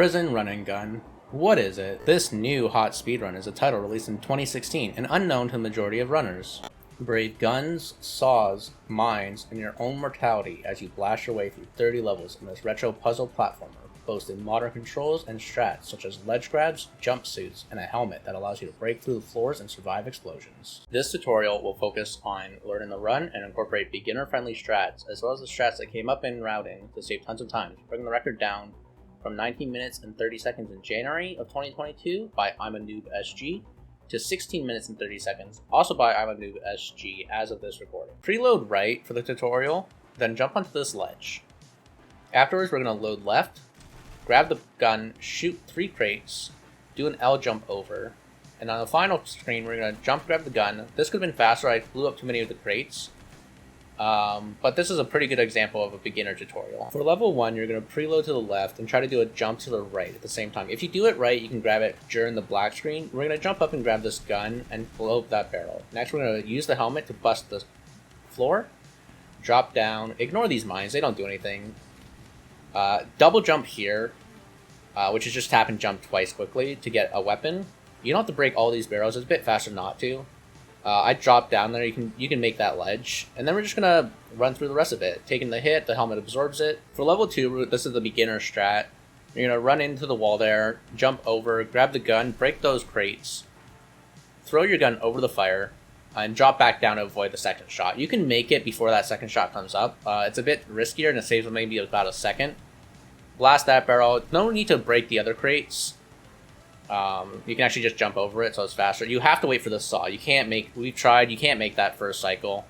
Prison Running Gun. What is it? This new hot speedrun is a title released in 2016 and unknown to the majority of runners. Brave guns, saws, mines, and your own mortality as you blast your way through 30 levels in this retro puzzle platformer, boasting modern controls and strats such as ledge grabs, jumpsuits, and a helmet that allows you to break through the floors and survive explosions. This tutorial will focus on learning the run and incorporate beginner-friendly strats, as well as the strats that came up in routing to save tons of time, bringing the record down from 19 minutes and 30 seconds in January of 2022 by I'm a Noob SG to 16 minutes and 30 seconds, also by I'm a Noob SG as of this recording. Preload right for the tutorial, then jump onto this ledge. Afterwards, we're going to load left, grab the gun, shoot 3 crates, do an L jump over, and on the final screen, we're going to jump grab the gun. This could have been faster, I blew up too many of the crates. But this is a pretty good example of a beginner tutorial. For level 1, you're going to preload to the left and try to do a jump to the right at the same time. If you do it right, you can grab it during the black screen. We're going to jump up and grab this gun and blow up that barrel. Next, we're going to use the helmet to bust the floor, drop down, ignore these mines, they don't do anything. Double jump here, which is just tap and jump twice quickly to get a weapon. You don't have to break all these barrels, it's a bit faster not to. I dropped down there, you can make that ledge, and then we're just gonna run through the rest of it. Taking the hit, the helmet absorbs it. For level 2, this is the beginner strat. You're gonna run into the wall there, jump over, grab the gun, break those crates, throw your gun over the fire, and drop back down to avoid the second shot. You can make it before that second shot comes up. It's a bit riskier and it saves maybe about a second. Blast that barrel. No need to break the other crates. You can actually just jump over it, so it's faster. You have to wait for the saw. You can't make that first cycle.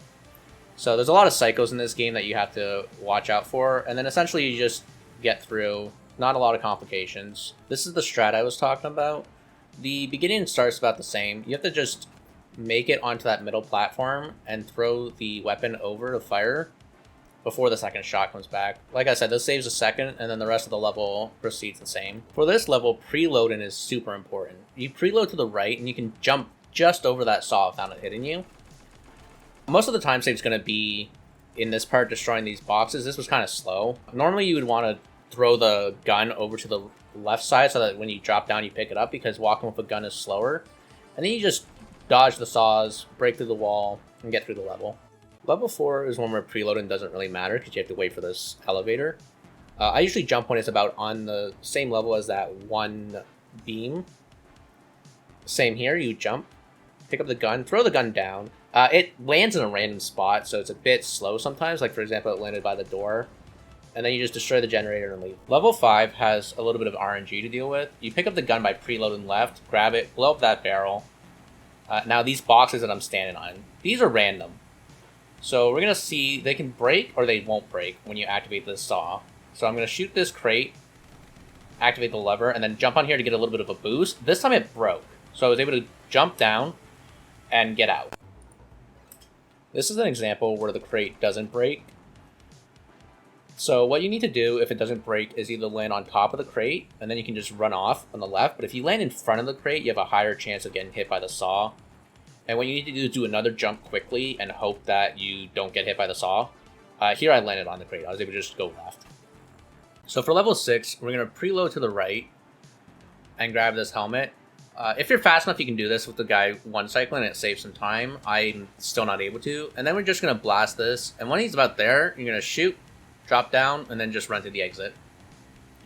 So there's a lot of cycles in this game that you have to watch out for, and then essentially you just get through. Not a lot of complications. This is the strat I was talking about. The beginning starts about the same. You have to just make it onto that middle platform and throw the weapon over the fire before the second shot comes back. Like I said, this saves a second, and then the rest of the level proceeds the same. For this level, preloading is super important. You preload to the right, and you can jump just over that saw without it hitting you. Most of the time save is going to be in this part, destroying these boxes. This was kind of slow. Normally, you would want to throw the gun over to the left side so that when you drop down, you pick it up, because walking with a gun is slower. And then you just dodge the saws, break through the wall, and get through the level. Level 4 is when we're preloading, doesn't really matter because you have to wait for this elevator. I usually jump when it's about on the same level as that one beam. Same here, you jump, pick up the gun, throw the gun down. It lands in a random spot, so it's a bit slow sometimes. Like for example, it landed by the door. And then you just destroy the generator and leave. Level 5 has a little bit of RNG to deal with. You pick up the gun by preloading left, grab it, blow up that barrel. Now these boxes that I'm standing on, these are random. So we're going to see they can break or they won't break when you activate this saw. So I'm going to shoot this crate, activate the lever, and then jump on here to get a little bit of a boost. This time it broke. So I was able to jump down and get out. This is an example where the crate doesn't break. So what you need to do if it doesn't break is either land on top of the crate, and then you can just run off on the left. But if you land in front of the crate, you have a higher chance of getting hit by the saw. And what you need to do is do another jump quickly and hope that you don't get hit by the saw. Here I landed on the crate. I was able to just go left. So for level 6, we're going to preload to the right and grab this helmet. If you're fast enough, you can do this with the guy one cycling and it saves some time. I'm still not able to. And then we're just going to blast this. And when he's about there, you're going to shoot, drop down, and then just run to the exit.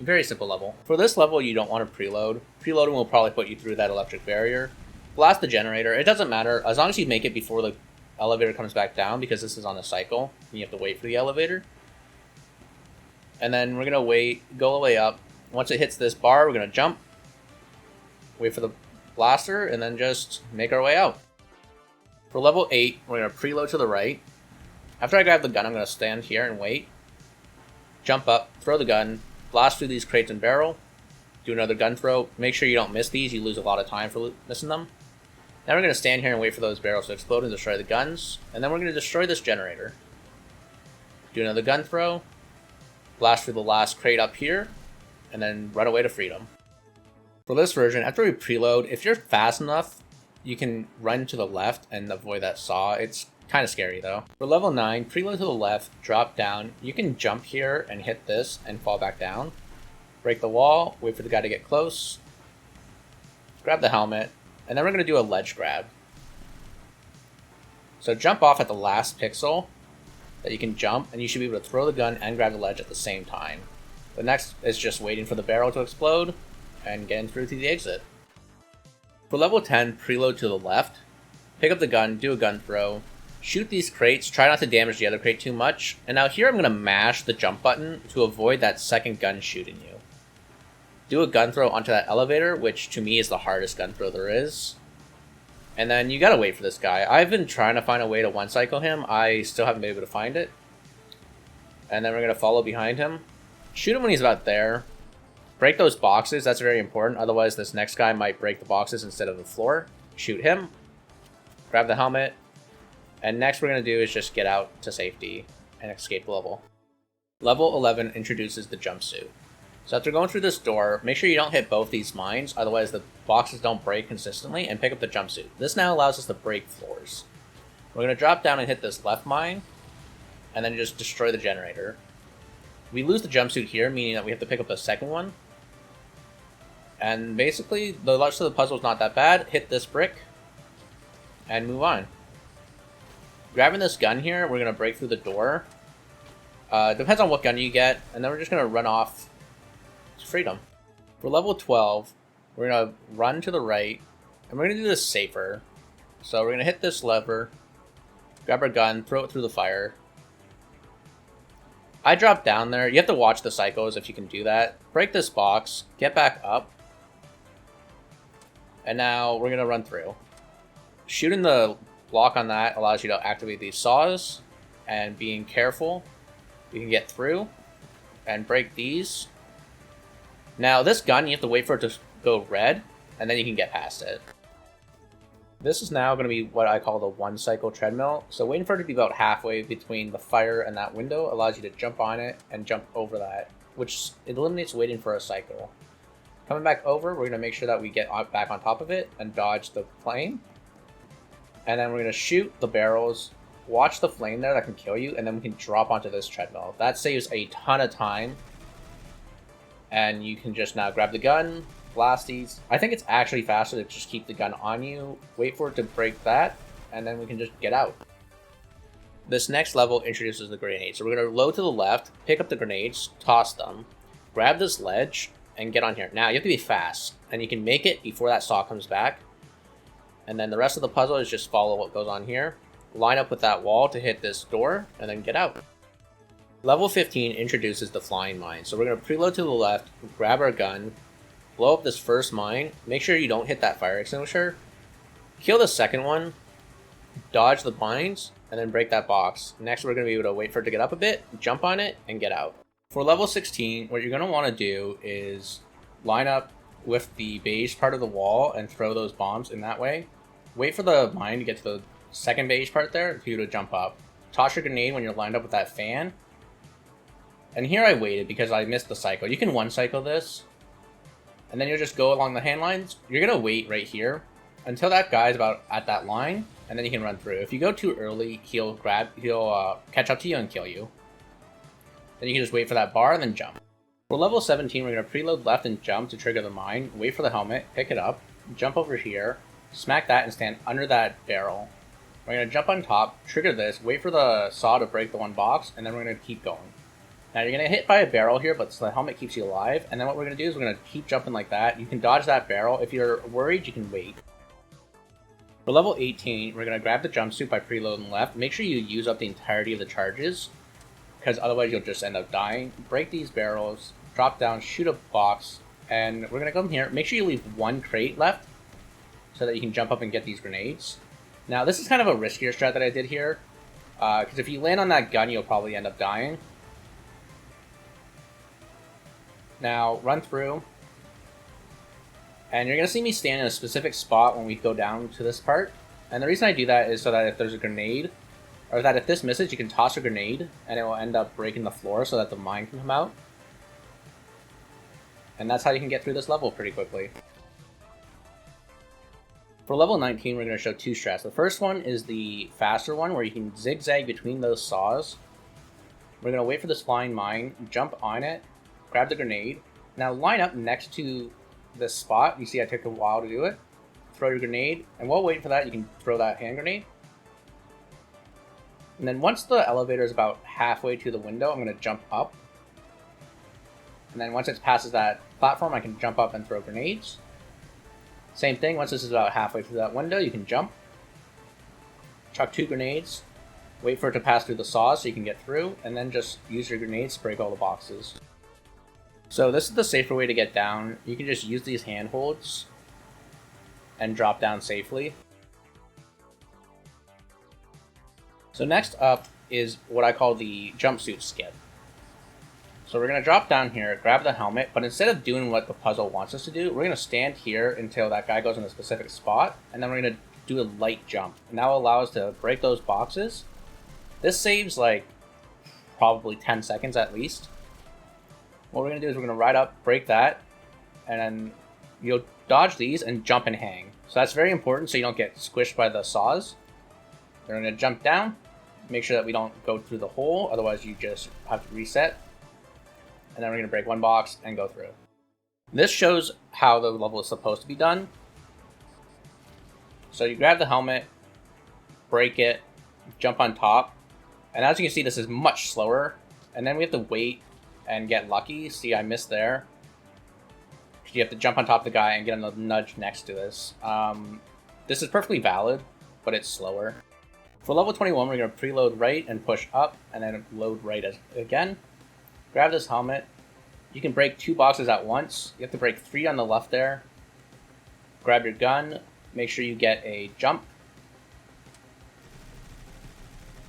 Very simple level. For this level, you don't want to preload. Preloading will probably put you through that electric barrier. Blast the generator. It doesn't matter as long as you make it before the elevator comes back down, because this is on a cycle and you have to wait for the elevator. And then we're gonna go all the way up. Once it hits this bar, we're gonna jump, wait for the blaster, and then just make our way out. For level 8, we're gonna preload to the right. After I grab the gun, I'm gonna stand here and wait. Jump up, throw the gun, blast through these crates and barrel, do another gun throw. Make sure you don't miss these, you lose a lot of time for missing them. Now we're going to stand here and wait for those barrels to explode and destroy the guns. And then we're going to destroy this generator. Do another gun throw. Blast through the last crate up here. And then run away to freedom. For this version, after we preload, if you're fast enough, you can run to the left and avoid that saw. It's kind of scary though. For level 9, preload to the left, drop down. You can jump here and hit this and fall back down. break the wall, wait for the guy to get close, grab the helmet, and then we're going to do a ledge grab. So jump off at the last pixel that you can jump, and you should be able to throw the gun and grab the ledge at the same time. The next is just waiting for the barrel to explode and getting through to the exit. For level 10, preload to the left, pick up the gun, do a gun throw, shoot these crates, try not to damage the other crate too much, and now here I'm going to mash the jump button to avoid that second gun shooting you. Do a gun throw onto that elevator, which to me is the hardest gun throw there is. And then you gotta wait for this guy. I've been trying to find a way to one-cycle him. I still haven't been able to find it. And then we're gonna follow behind him. Shoot him when he's about there. Break those boxes, that's very important. Otherwise this next guy might break the boxes instead of the floor. Shoot him. Grab the helmet. And next we're gonna do is just get out to safety and escape the level. Level 11 introduces the jumpsuit. So after going through this door, make sure you don't hit both these mines, otherwise the boxes don't break consistently, and pick up the jumpsuit. This now allows us to break floors. We're going to drop down and hit this left mine, and then just destroy the generator. We lose the jumpsuit here, meaning that we have to pick up the second one. And basically, the rest of the puzzle is not that bad. Hit this brick, and move on. Grabbing this gun here, we're going to break through the door. Depends on what gun you get, and then we're just going to run off to freedom. For level 12, we're going to run to the right, and we're going to do this safer. So we're going to hit this lever, grab our gun, throw it through the fire. I dropped down there. You have to watch the cycles if you can do that. Break this box, get back up, and now we're going to run through. Shooting the block on that allows you to activate these saws, and being careful, you can get through and break these. Now this gun, you have to wait for it to go red, and then you can get past it. This is now going to be what I call the one cycle treadmill. So waiting for it to be about halfway between the fire and that window allows you to jump on it and jump over that, which eliminates waiting for a cycle. Coming back over, we're going to make sure that we get back on top of it and dodge the flame. And then we're going to shoot the barrels, watch the flame there that can kill you, and then we can drop onto this treadmill. That saves a ton of time. And you can just now grab the gun, blast these. I think it's actually faster to just keep the gun on you, wait for it to break that, and then we can just get out. This next level introduces the grenades. So we're going to load to the left, pick up the grenades, toss them, grab this ledge, and get on here. Now, you have to be fast, and you can make it before that saw comes back. And then the rest of the puzzle is just follow what goes on here. Line up with that wall to hit this door, and then get out. Level 15 introduces the flying mine. So we're going to preload to the left, grab our gun, blow up this first mine, make sure you don't hit that fire extinguisher, kill the second one, dodge the mines, and then break that box. Next, we're going to be able to wait for it to get up a bit, jump on it, and get out. For level 16, what you're going to want to do is line up with the beige part of the wall and throw those bombs in that way. Wait for the mine to get to the second beige part there for you to jump up. Toss your grenade when you're lined up with that fan. And here I waited because I missed the cycle. You can one-cycle this, and then you'll just go along the hand lines. You're going to wait right here until that guy's about at that line, and then you can run through. If you go too early, he'll catch up to you and kill you. Then you can just wait for that bar and then jump. For level 17, we're going to preload left and jump to trigger the mine. Wait for the helmet, pick it up, jump over here, smack that, and stand under that barrel. We're going to jump on top, trigger this, wait for the saw to break the one box, and then we're going to keep going. Now you're going to hit by a barrel here, but the helmet keeps you alive. And then what we're going to do is we're going to keep jumping like that. You can dodge that barrel. If you're worried, you can wait. For level 18, we're going to grab the jumpsuit by preloading left. Make sure you use up the entirety of the charges, because otherwise you'll just end up dying. Break these barrels, drop down, shoot a box, and we're going to come here. Make sure you leave one crate left so that you can jump up and get these grenades. Now this is kind of a riskier strat that I did here, because if you land on that gun, you'll probably end up dying. Now, run through, and you're going to see me stand in a specific spot when we go down to this part. And the reason I do that is so that if there's a grenade, or that if this misses, you can toss a grenade, and it will end up breaking the floor so that the mine can come out. And that's how you can get through this level pretty quickly. For level 19, we're going to show two strats. The first one is the faster one, where you can zigzag between those saws. We're going to wait for this flying mine, jump on it, grab the grenade, Now line up next to this spot. You see I took a while to do it. Throw your grenade, and while waiting for that, you can throw that hand grenade. And then once the elevator is about halfway to the window, I'm going to jump up. And then once it passes that platform, I can jump up and throw grenades. Same thing, once this is about halfway through that window, you can jump. Chuck 2 grenades. Wait for it to pass through the saws so you can get through, and then just use your grenades to break all the boxes. So this is the safer way to get down. You can just use these handholds and drop down safely. So next up is what I call the jumpsuit skip. So we're going to drop down here, grab the helmet, but instead of doing what the puzzle wants us to do, we're going to stand here until that guy goes in a specific spot, and then we're going to do a light jump. And that will allow us to break those boxes. This saves like probably 10 seconds at least. What we're going to do is we're going to ride up, break that, and then you'll dodge these and jump and hang. So that's very important so you don't get squished by the saws. We're going to jump down, make sure that we don't go through the hole, otherwise you just have to reset. And then we're going to break one box and go through. This shows how the level is supposed to be done. So you grab the helmet, break it, jump on top, and as you can see this is much slower, and then we have to wait and get lucky. See, I missed there. You have to jump on top of the guy and get a nudge next to this. This is perfectly valid, but it's slower. For level 21, we're going to preload right and push up, and then load right again. Grab this helmet. You can break 2 boxes at once. You have to break 3 on the left there. Grab your gun. Make sure you get a jump.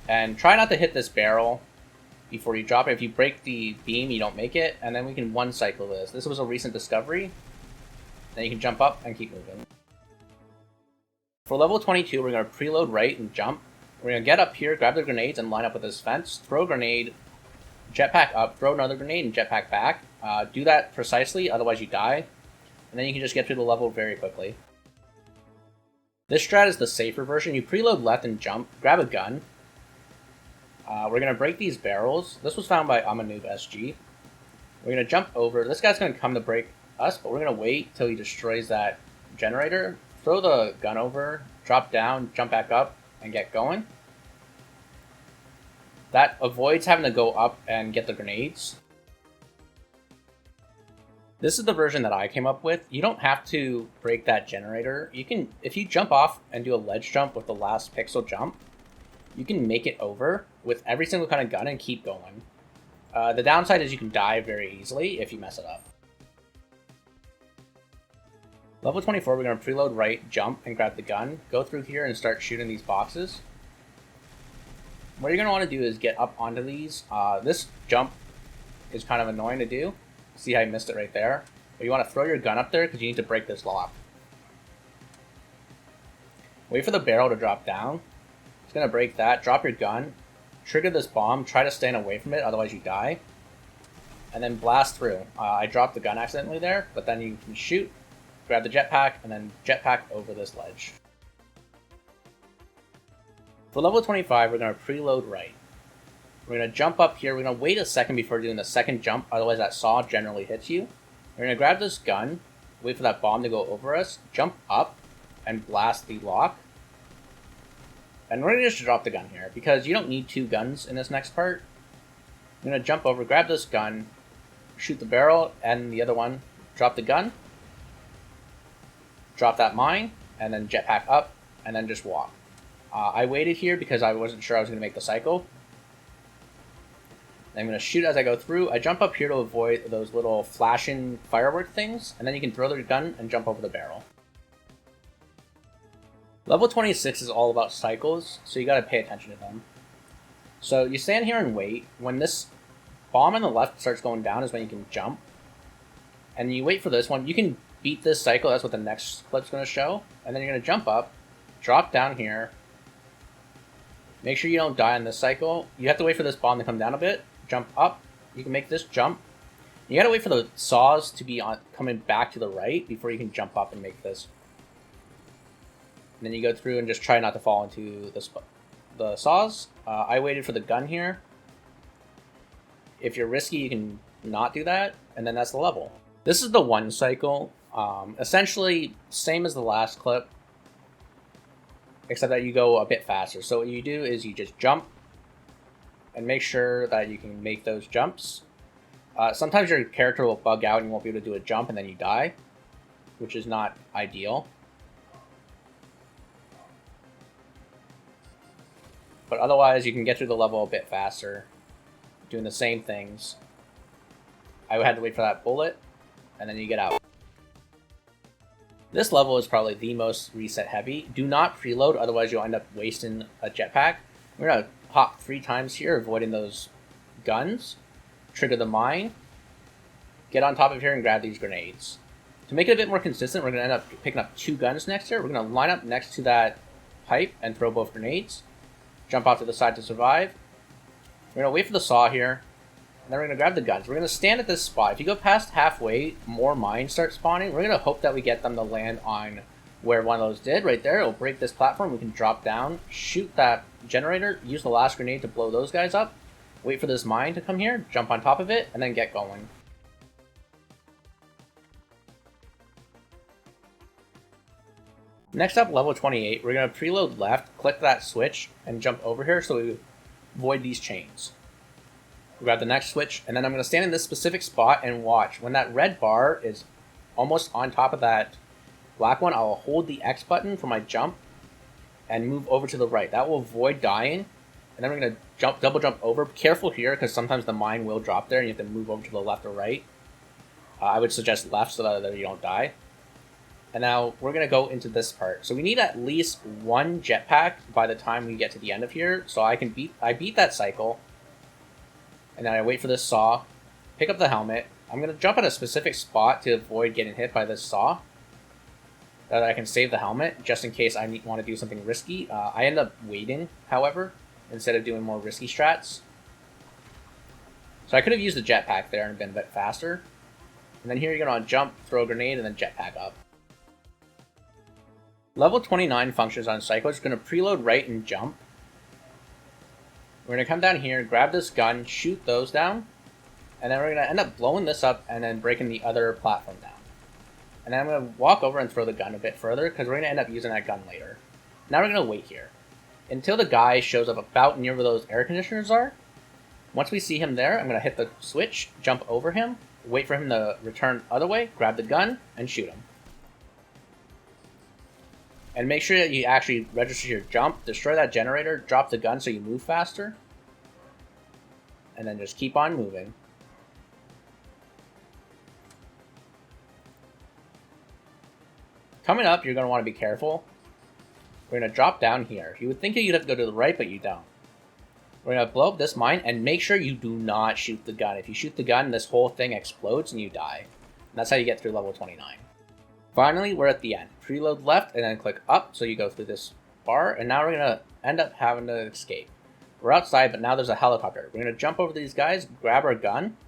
And try not to hit this barrel before you drop it. If you break the beam, you don't make it. And then we can one cycle this. This was a recent discovery. Then you can jump up and keep moving. For level 22, we're going to preload right and jump. We're going to get up here, grab the grenades, and line up with this fence. Throw a grenade, jetpack up, throw another grenade, and jetpack back. Do that precisely, otherwise you die. And then you can just get through the level very quickly. This strat is the safer version. You preload left and jump, grab a gun. We're going to break these barrels. This was found by Amanoob SG. We're going to jump over. This guy's going to come to break us, but we're going to wait till he destroys that generator. Throw the gun over, drop down, jump back up, and get going. That avoids having to go up and get the grenades. This is the version that I came up with. You don't have to break that generator. You can, if you jump off and do a ledge jump with the last pixel jump, you can make it over with every single kind of gun and keep going. The downside is you can die very easily if you mess it up. Level 24, we're going to preload right, jump, and grab the gun. Go through here and start shooting these boxes. What you're going to want to do is get up onto these. This jump is kind of annoying to do. See how I missed it right there? But you want to throw your gun up there because you need to break this lock. Wait for the barrel to drop down. It's going to break that. Drop your gun. Trigger this bomb. Try to stand away from it, otherwise you die. And then blast through. I dropped the gun accidentally there, but then you can shoot, grab the jetpack, and then jetpack over this ledge. For level 25, we're going to preload right. We're going to jump up here. We're going to wait a second before doing the second jump, otherwise that saw generally hits you. We're going to grab this gun, wait for that bomb to go over us, jump up, and blast the lock. And we're going to just drop the gun here, because you don't need 2 guns in this next part. I'm going to jump over, grab this gun, shoot the barrel, and the other one, drop the gun, drop that mine, and then jetpack up, and then just walk. I waited here because I wasn't sure I was going to make the cycle. I'm going to shoot as I go through. I jump up here to avoid those little flashing firework things, and then you can throw the gun and jump over the barrel. Level 26 is all about cycles, so you got to pay attention to them. So you stand here and wait. When this bomb on the left starts going down is when you can jump. And you wait for this one. You can beat this cycle. That's what the next clip's going to show. And then you're going to jump up, drop down here. Make sure you don't die on this cycle. You have to wait for this bomb to come down a bit. Jump up. You can make this jump. You got to wait for the saws to be coming back to the right before you can jump up and make this. And then you go through and just try not to fall into the saws. I waited for the gun here. If you're risky, you can not do that, and then that's the level. This is the one cycle. Essentially, same as the last clip, except that you go a bit faster. So what you do is you just jump and make sure that you can make those jumps. Sometimes your character will bug out and you won't be able to do a jump and then you die, which is not ideal. But otherwise, you can get through the level a bit faster, doing the same things. I had to wait for that bullet, and then you get out. This level is probably the most reset heavy. Do not preload, otherwise you'll end up wasting a jetpack. We're going to hop 3 times here, avoiding those guns. Trigger the mine. Get on top of here and grab these grenades. To make it a bit more consistent, we're going to end up picking up 2 guns next here. We're going to line up next to that pipe and throw both grenades. Jump off to the side to survive. We're going to wait for the saw here. And then we're going to grab the guns. We're going to stand at this spot. If you go past halfway, more mines start spawning. We're going to hope that we get them to land on where one of those did. Right there. It'll break this platform. We can drop down, shoot that generator, use the last grenade to blow those guys up. Wait for this mine to come here, jump on top of it, and then get going. Next up, level 28. We're going to preload left, click that switch, and jump over here so we avoid these chains. Grab the next switch, and then I'm going to stand in this specific spot and watch. When that red bar is almost on top of that black one, I'll hold the X button for my jump and move over to the right. That will avoid dying. And then we're going to double jump over. Careful here, because sometimes the mine will drop there and you have to move over to the left or right. I would suggest left so that you don't die. And now we're going to go into this part. So we need at least 1 jetpack by the time we get to the end of here. So I beat that cycle. And then I wait for this saw, pick up the helmet. I'm going to jump at a specific spot to avoid getting hit by this saw. That I can save the helmet, just in case I want to do something risky. I end up waiting, however, instead of doing more risky strats. So I could have used the jetpack there and been a bit faster. And then here you're going to jump, throw a grenade, and then jetpack up. Level 29 functions on Psycho. It's going to preload right and jump. We're going to come down here, grab this gun, shoot those down, and then we're going to end up blowing this up and then breaking the other platform down. And then I'm going to walk over and throw the gun a bit further, because we're going to end up using that gun later. Now we're going to wait here until the guy shows up about near where those air conditioners are. Once we see him there, I'm going to hit the switch, jump over him, wait for him to return the other way, grab the gun, and shoot him. And make sure that you actually register your jump, destroy that generator, drop the gun so you move faster. And then just keep on moving. Coming up, you're going to want to be careful. We're going to drop down here. You would think you'd have to go to the right, but you don't. We're going to blow up this mine, and make sure you do not shoot the gun. If you shoot the gun, this whole thing explodes and you die. And that's how you get through level 29. Finally, we're at the end. Preload left and then click up so you go through this bar. And now we're going to end up having to escape. We're outside, but now there's a helicopter. We're going to jump over these guys, grab our gun.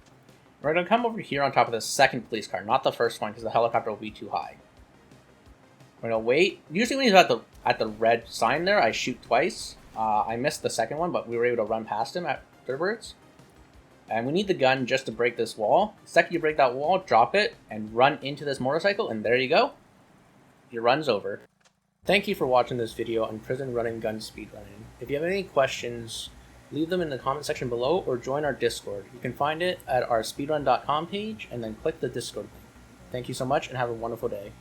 We're going to come over here on top of the second police car, not the first one, because the helicopter will be too high. We're going to wait. Usually when he's at the red sign there, I shoot twice. I missed the second one, but we were able to run past him afterwards. And we need the gun just to break this wall. The second you break that wall, drop it and run into this motorcycle, and there you go. Your run's over. Thank you for watching this video on prison running gun speedrunning. If you have any questions, leave them in the comment section below or join our Discord. You can find it at our speedrun.com page and then click the Discord link. Thank you so much and have a wonderful day.